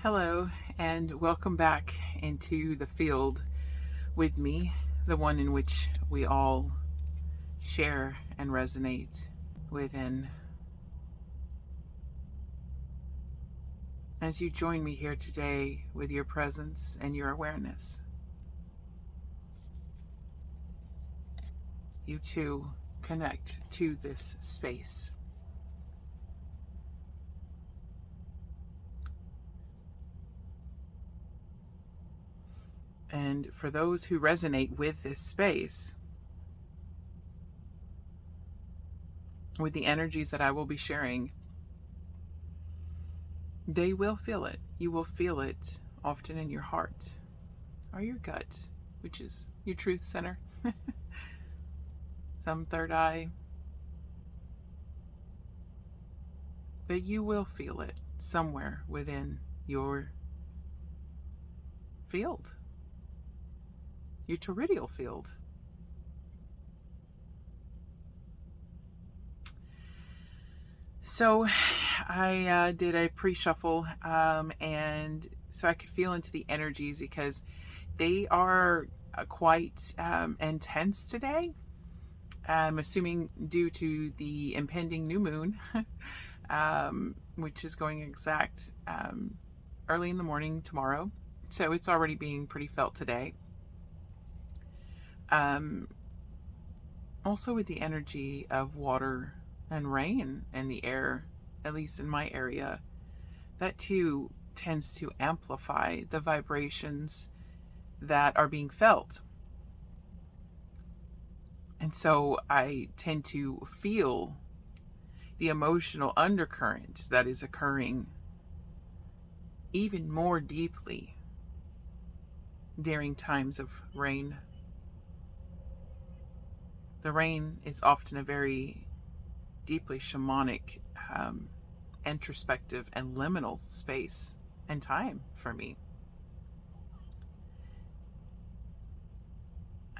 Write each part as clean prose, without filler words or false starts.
Hello, and welcome back into the field with me, the one in which we all share and resonate within. As you join me here today with your presence and your awareness, you too connect to this space. And for those who resonate with this space, with the energies that I will be sharing, they will feel it. You will feel it often in your heart or your gut, which is your truth center, some third eye. But you will feel it somewhere within your field, your toroidal field. So I did a pre-shuffle and so I could feel into the energies because they are quite intense today. I'm assuming due to the impending new moon, which is going exact early in the morning tomorrow. So it's already being pretty felt today. Also with the energy of water and rain and the air, at least in my area, that too tends to amplify the vibrations that are being felt. And so I tend to feel the emotional undercurrent that is occurring even more deeply during times of rain. The rain is often a very deeply shamanic, introspective, and liminal space and time for me.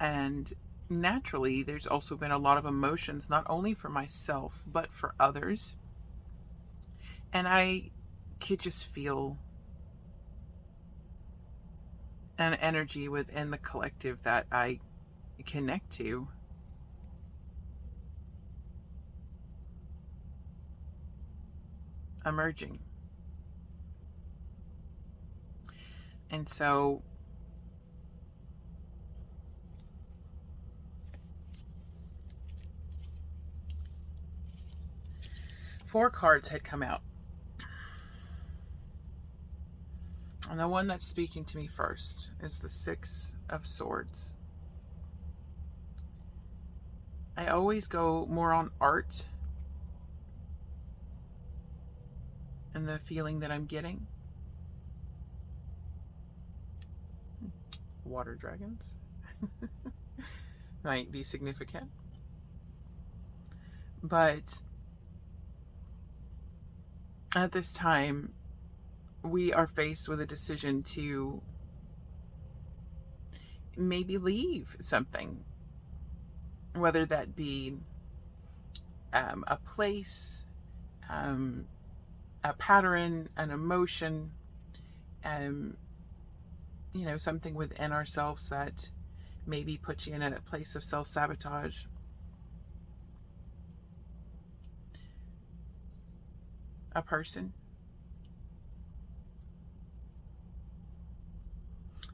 And naturally, there's also been a lot of emotions, not only for myself, but for others. And I could just feel an energy within the collective that I connect to. Emerging. And so four cards had come out. And the one that's speaking to me first is the Six of Swords. I always go more on art and the feeling that I'm getting. Water dragons might be significant. But at this time, we are faced with a decision to maybe leave something, whether that be a place, a pattern, an emotion, something within ourselves that maybe puts you in a place of self-sabotage. A person.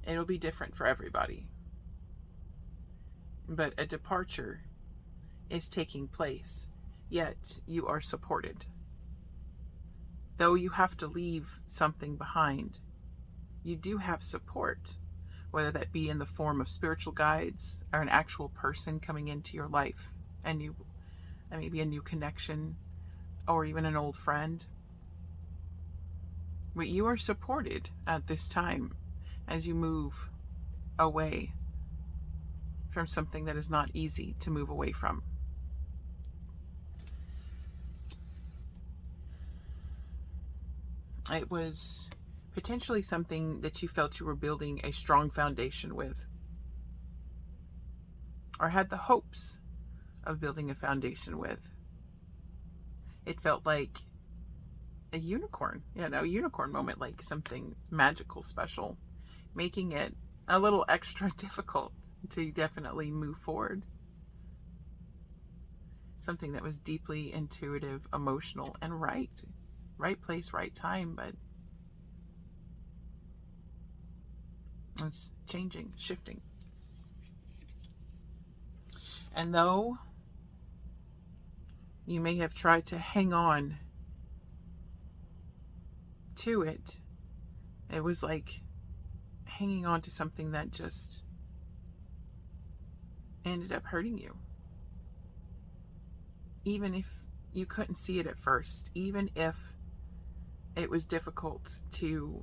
It'll be different for everybody. But a departure is taking place, yet you are supported. Though you have to leave something behind, you do have support, whether that be in the form of spiritual guides or an actual person coming into your life, and maybe a new connection or even an old friend. But you are supported at this time as you move away from something that is not easy to move away from. It was potentially something that you felt you were building a strong foundation with, or had the hopes of building a foundation with. It felt like a unicorn, unicorn moment, like something magical, special, making it a little extra difficult to definitely move forward. Something that was deeply intuitive, emotional, and right place, right time, but it's changing, shifting. And though you may have tried to hang on to it, it was like hanging on to something that just ended up hurting you. Even if you couldn't see it at first, even if it was difficult to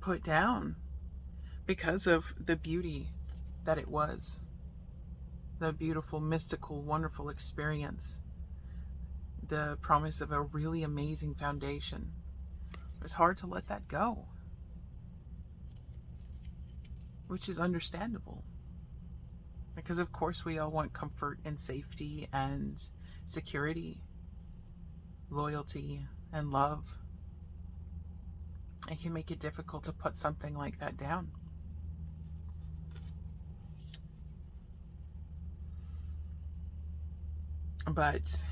put down because of the beauty that it was, the beautiful, mystical, wonderful experience, the promise of a really amazing foundation. It was hard to let that go, which is understandable. Because of course we all want comfort and safety and security, loyalty and love. It can make it difficult to put something like that down. But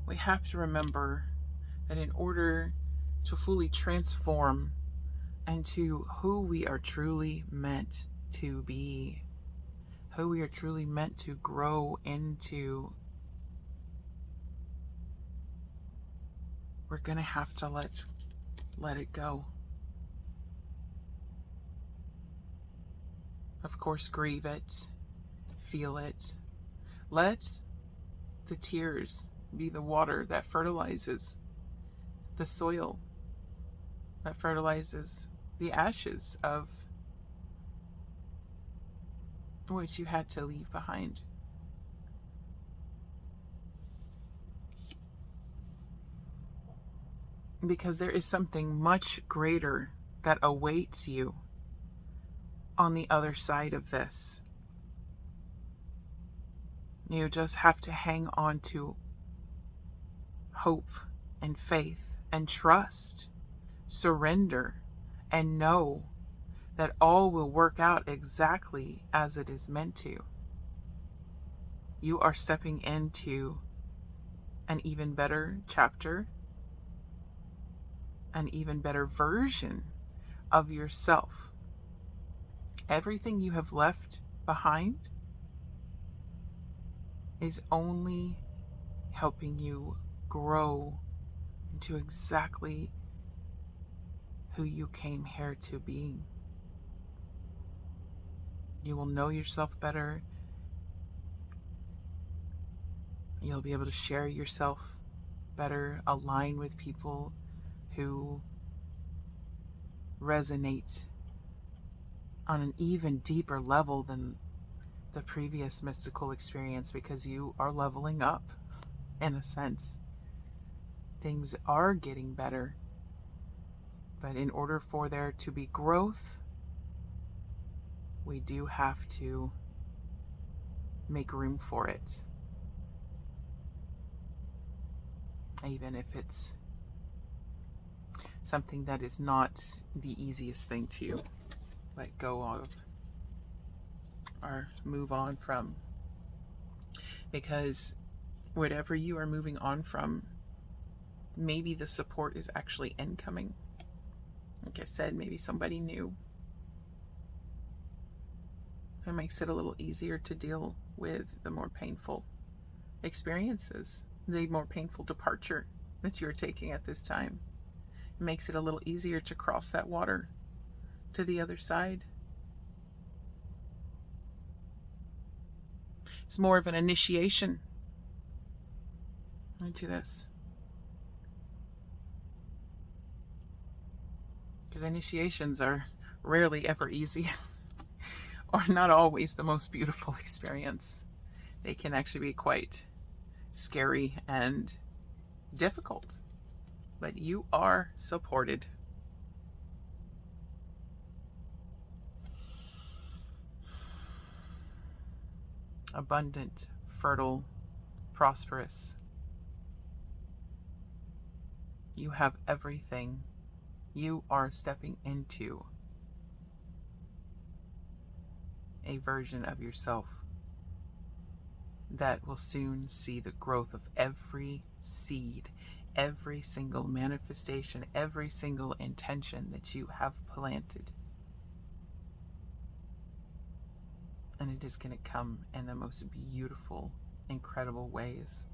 we have to remember that in order to fully transform into who we are truly meant to be, who we are truly meant to grow into, we're going to have to let it go. Of course, grieve it, feel it. Let the tears be the water that fertilizes the soil, that fertilizes the ashes of which you had to leave behind. Because there is something much greater that awaits you on the other side of this. You just have to hang on to hope and faith and trust, surrender, and know that all will work out exactly as it is meant to. You are stepping into an even better chapter, an even better version of yourself. Everything you have left behind is only helping you grow into exactly who you came here to be. You will know yourself better. You'll be able to share yourself better, align with people who resonate on an even deeper level than the previous mystical experience, because you are leveling up in a sense. Things are getting better. But in order for there to be growth, we do have to make room for it. Even if it's something that is not the easiest thing to let go of or move on from. Because whatever you are moving on from, maybe the support is actually incoming. Like I said, maybe somebody new. It makes it a little easier to deal with the more painful experiences, the more painful departure that you're taking at this time. It makes it a little easier to cross that water to the other side. It's more of an initiation into this. Because initiations are rarely ever easy or not always the most beautiful experience. They can actually be quite scary and difficult. But you are supported. Abundant, fertile, prosperous. You have everything. You are stepping into a version of yourself that will soon see the growth of every seed, every single manifestation, every single intention that you have planted. And it is going to come in the most beautiful, incredible ways.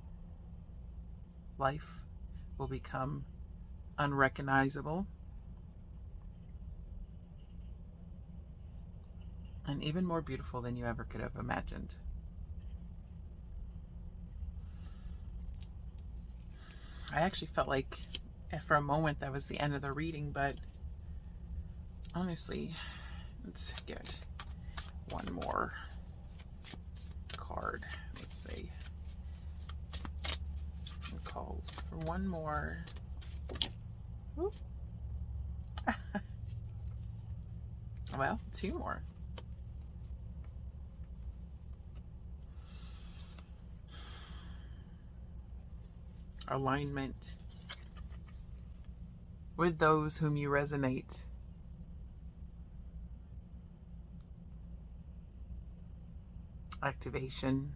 Life will become unrecognizable and even more beautiful than you ever could have imagined. I actually felt like for a moment that was the end of the reading, but honestly, let's get one more card. Let's see. It calls for one more. Well, two more. Alignment with those whom you resonate. Activation.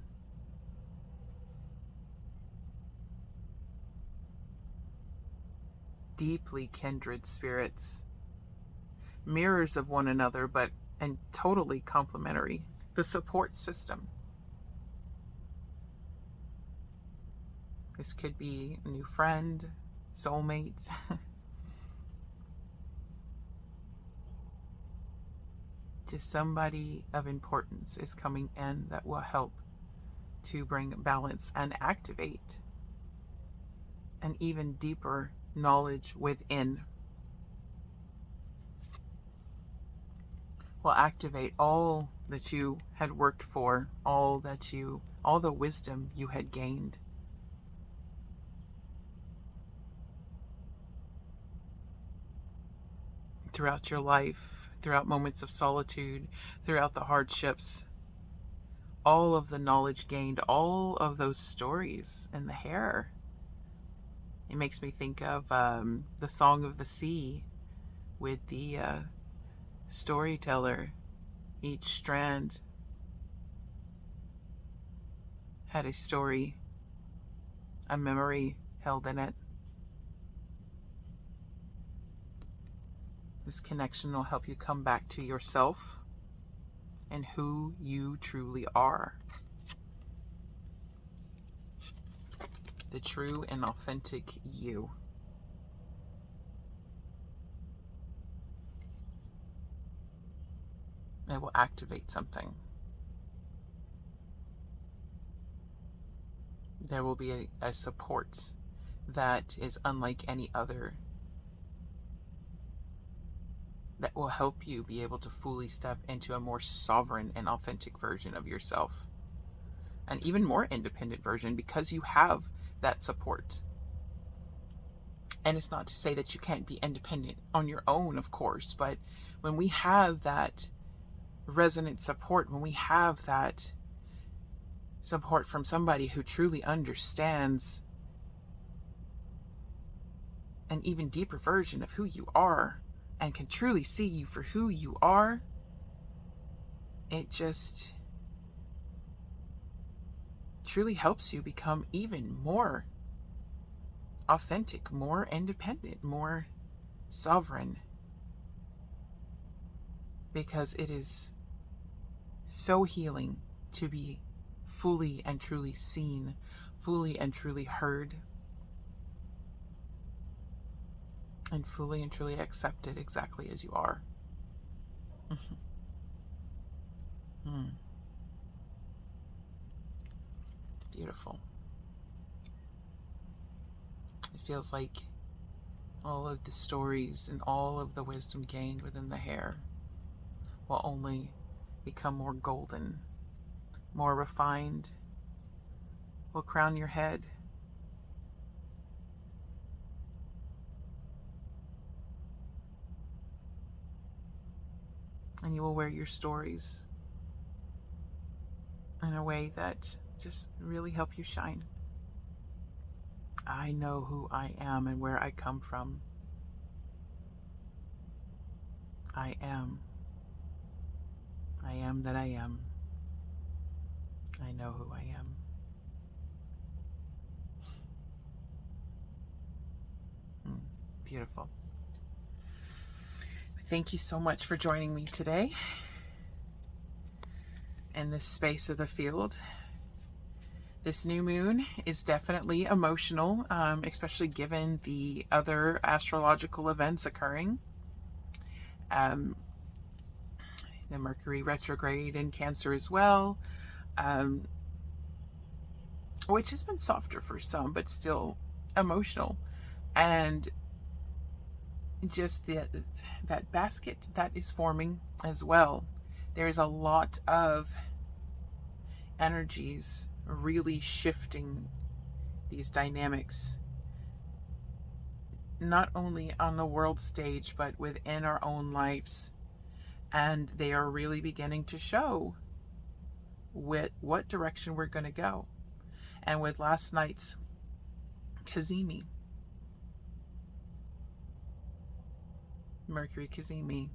Deeply kindred spirits. Mirrors of one another, but and totally complementary. The support system. This could be a new friend, soulmate. Just somebody of importance is coming in that will help to bring balance and activate an even deeper knowledge within. Will activate all that you had worked for, all the wisdom you had gained. Throughout your life, throughout moments of solitude, throughout the hardships, all of the knowledge gained, all of those stories in the hair. It makes me think of the Song of the Sea with the storyteller. Each strand had a story, a memory held in it. This connection will help you come back to yourself and who you truly are. The true and authentic you. It will activate something. There will be a support that is unlike any other, that will help you be able to fully step into a more sovereign and authentic version of yourself. An even more independent version, because you have that support. And it's not to say that you can't be independent on your own, of course, but when we have that resonant support, when we have that support from somebody who truly understands an even deeper version of who you are and can truly see you for who you are, it just truly helps you become even more authentic, more independent, more sovereign. Because it is so healing to be fully and truly seen, fully and truly heard, and fully and truly accepted exactly as you are. Beautiful. It feels like all of the stories and all of the wisdom gained within the hair will only become more golden, more refined, will crown your head. And you will wear your stories in a way that just really help you shine. I know who I am and where I come from. I am. I am that I am. I know who I am. Beautiful. Thank you so much for joining me today in this space of the field. This new moon is definitely emotional, especially given the other astrological events occurring. The Mercury retrograde in Cancer as well, which has been softer for some, but still emotional. And just that basket that is forming as well. There's a lot of energies really shifting these dynamics, not only on the world stage, but within our own lives. And they are really beginning to show what direction we're going to go. And with last night's Cazimi, Mercury Cazimi,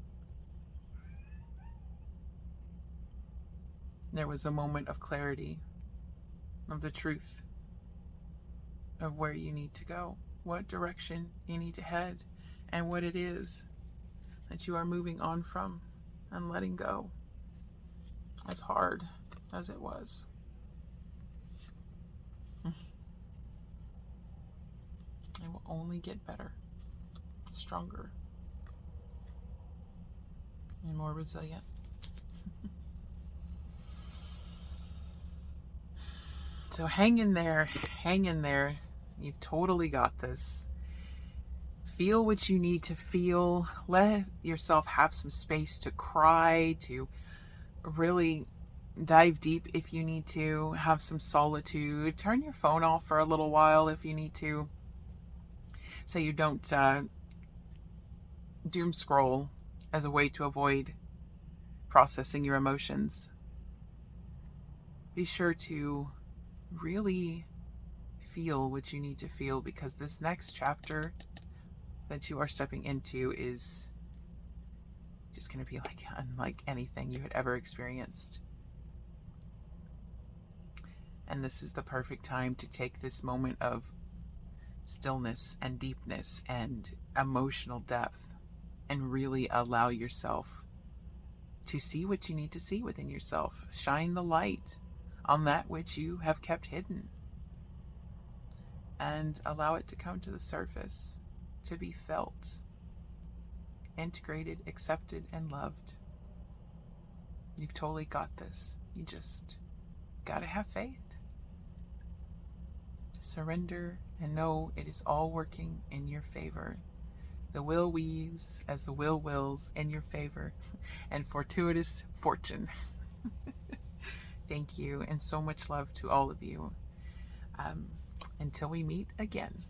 there was a moment of clarity, of the truth, of where you need to go, what direction you need to head, and what it is that you are moving on from and letting go, as hard as it was. It will only get better, stronger, and more resilient. So hang in there, hang in there. You've totally got this. Feel what you need to feel. Let yourself have some space to cry, to really dive deep if you need to. Have some solitude. Turn your phone off for a little while if you need to, so you don't doom scroll as a way to avoid processing your emotions. Be sure to really feel what you need to feel, because this next chapter that you are stepping into is just going to be unlike anything you had ever experienced. And this is the perfect time to take this moment of stillness and deepness and emotional depth and really allow yourself to see what you need to see within yourself. Shine the light on that which you have kept hidden, and allow it to come to the surface, to be felt, integrated, accepted, and loved. You've totally got this. You just gotta have faith. Surrender and know it is all working in your favor. The will weaves as the will wills in your favor, and fortuitous fortune. Thank you, and so much love to all of you. Until we meet again.